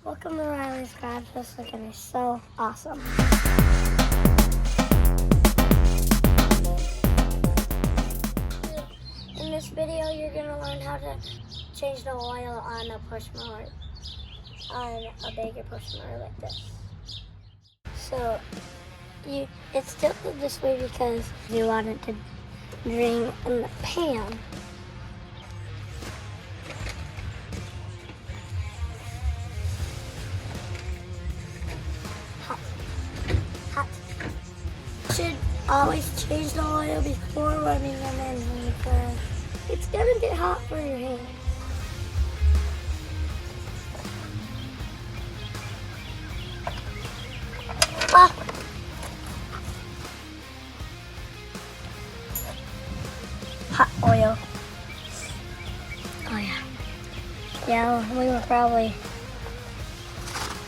Welcome to Riley's Garage. This is going to be so awesome. In this video, you're going to learn how to change the oil on a push mower, on a bigger push mower like this. So, it's tilted this way because you want it to drain in the pan. Hot. Should always change the oil before running them in because it's gonna get hot for your hands. Ah. Hot oil. Oh yeah. Yeah, we were probably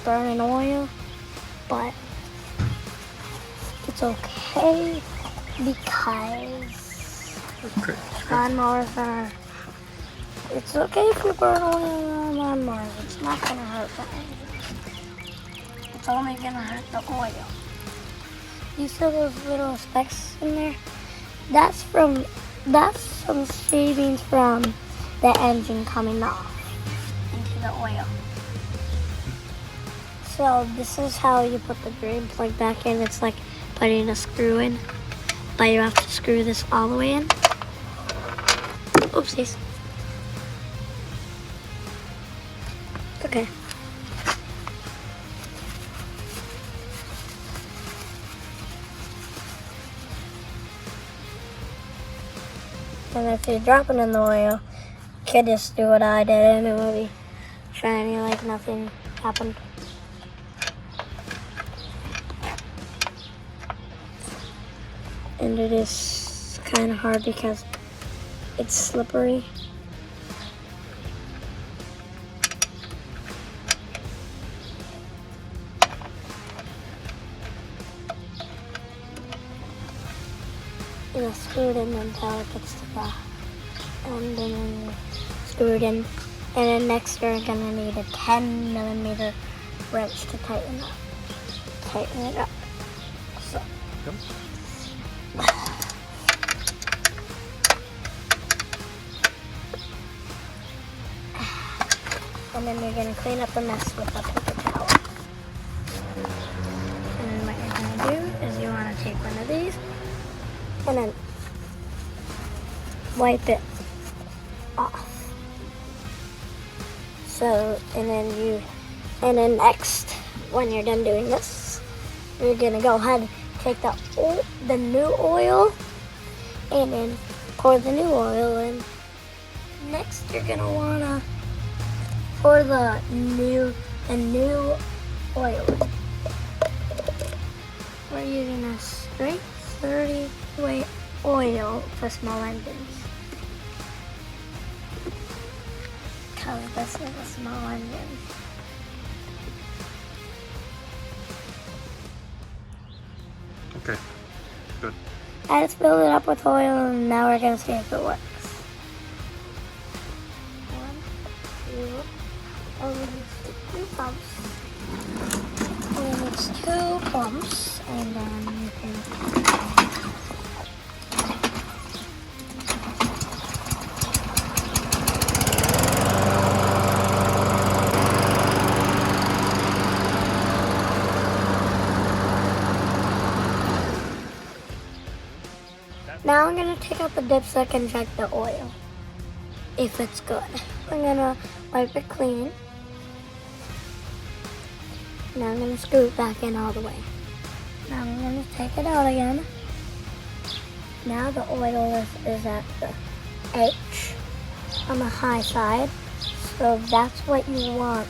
burning oil, but it's okay because lawnmowers are. It's okay if you burn oil on lawnmowers. It's not gonna hurt the engine. It's only gonna hurt the oil. You see those little specks in there? That's some shavings from the engine coming off into the oil. So this is how you put the drain plug back in. It's like putting a screw in, but you have to screw this all the way in. Oopsies. Okay. And if you're dropping in the oil, you could just do what I did and it would be shiny like nothing happened. And it is kind of hard because it's slippery. You screw it in until it gets to the end, and then you screw it in. And then next you're gonna need a 10mm wrench to tighten it up. So. Yep. And then you're gonna clean up the mess with a paper towel. And then what you're gonna do is you wanna take one of these and then wipe it off. So, and then next, when you're done doing this, you're gonna go ahead and take the new oil and then pour the new oil in. Next, you're gonna wanna pour the new oil. We're using a straight 30 weight oil for small engines. Because this is a small engine. Okay, good. I just filled it up with oil and now we're gonna see if it works. 1, 2, oh, it's 2 pumps. And it's 2 pumps, and then you can. Now I'm gonna take out the dipstick and check the oil, if it's good. I'm gonna wipe it clean. Now I'm gonna screw it back in all the way. Now I'm gonna take it out again. Now the oil is at the H on the high side. So that's what you want.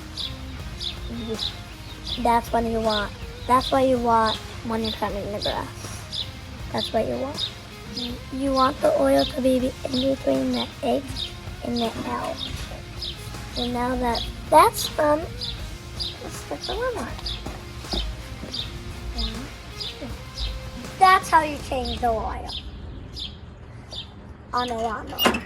That's what you want. That's what you want when you're cutting the grass. That's what you want. You want the oil to be in between the H and the L. And now that that's done, let's get the lawnmower. That's how you change the oil on a lawnmower.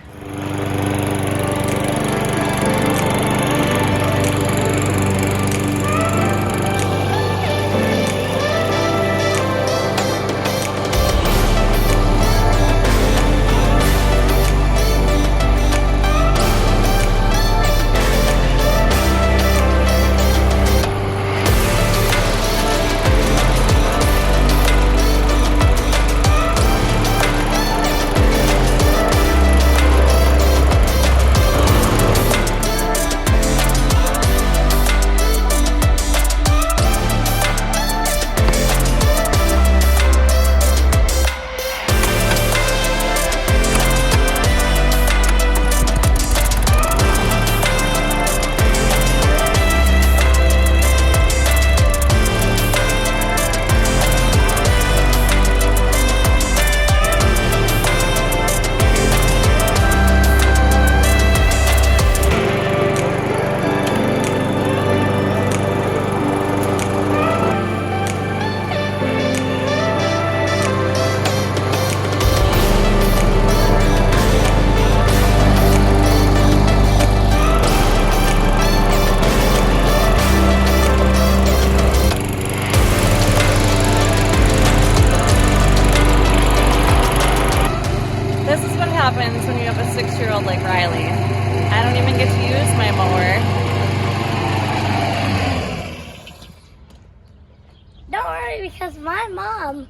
because my mom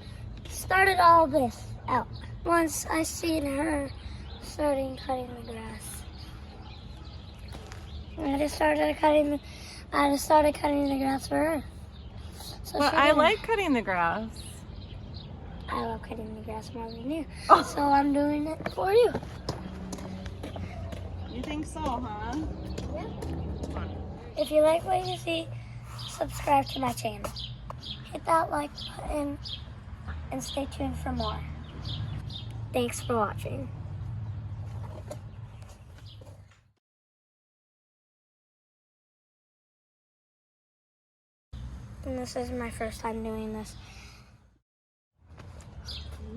started all this out. Once I seen her starting cutting the grass. I just started cutting the grass for her. So Well, I like cutting the grass. I love cutting the grass more than you. Oh. So I'm doing it for you. You think so, huh? Yeah. If you like what you see, subscribe to my channel. Hit that like button and stay tuned for more. Thanks for watching. And this is my first time doing this.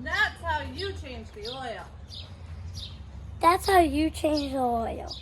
That's how you change the oil. That's how you change the oil.